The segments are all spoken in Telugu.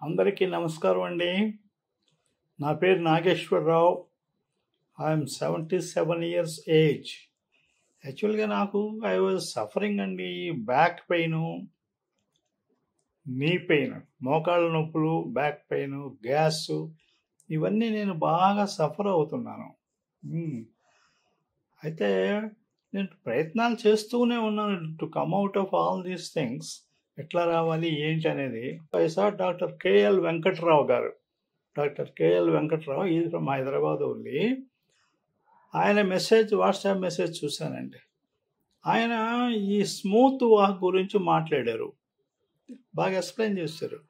అందరికీ నమస్కారం అండి. నా పేరు నాగేశ్వరరావు. I'm 77 years age. యాక్చువల్గా నాకు ఐ వాజ్ సఫరింగ్ అండి. బ్యాక్ పెయిన్, నీ పెయిన్, మోకాళ్ళ నొప్పులు, బ్యాక్ పెయిన్, గ్యాస్, ఇవన్నీ నేను బాగా సఫర్ అవుతున్నాను. అయితే నేను ప్రయత్నాలు చేస్తూనే ఉన్నాను to come out of all these things. ఎట్లా రావాలి ఏంటి అనేది. I saw doctor KL Venkatrao garu. Doctor KL Venkatrao is from Hyderabad only. ఆయన వాట్సాప్ మెసేజ్ చూశానండి. ఆయన ఈ స్మూత్ వాక్ గురించి మాట్లాడారు. బాగా ఎక్స్ప్లెయిన్ చేశారు.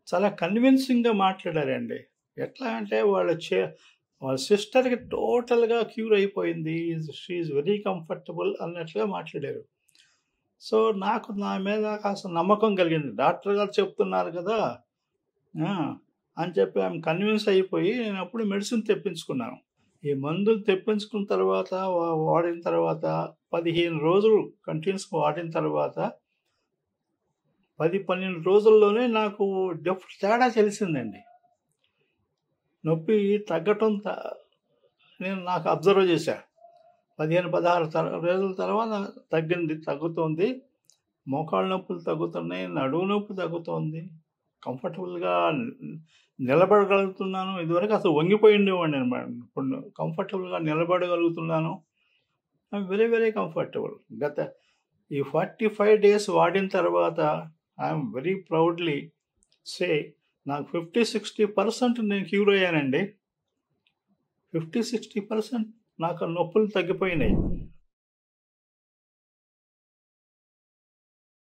చాలా కన్విన్సింగ్గా మాట్లాడారండి. ఎట్లా అంటే వాళ్ళ సిస్టర్కి టోటల్గా క్యూర్ అయిపోయింది, షీఈ్ వెరీ కంఫర్టబుల్ అన్నట్లుగా మాట్లాడారు. సో నాకు నా మీద కాస్త నమ్మకం కలిగింది. డాక్టర్ గారు చెప్తున్నారు కదా అని చెప్పి ఆమె కన్విన్స్ అయిపోయి నేను అప్పుడు మెడిసిన్ తెప్పించుకున్నాను. ఈ మందులు తెప్పించుకున్న తర్వాత వాడిన తర్వాత 15 రోజులు కంటిన్యూస్గా వాడిన తర్వాత 10-12 రోజుల్లోనే నాకు తేడా తెలిసిందండి. నొప్పి తగ్గటం నాకు అబ్జర్వ్ చేశాను. 15-16 రోజుల తర్వాత తగ్గుతుంది. మోకాళ్ళ నొప్పులు తగ్గుతున్నాయి, నడుము నొప్పి తగ్గుతుంది, కంఫర్టబుల్గా నిలబడగలుగుతున్నాను. ఇదివరకు అసలు వంగిపోయి ఉండేవాడిని అనమాట. ఇప్పుడు కంఫర్టబుల్గా నిలబడగలుగుతున్నాను. I'm very very comfortable. గత ఈ 45 days వాడిన తర్వాత ఐఎమ్ వెరీ ప్రౌడ్లీ సే నాకు 50-60% నేను క్యూర్ అయ్యానండి. 50-60% నాకు నొప్పులు తగ్గిపోయినాయి.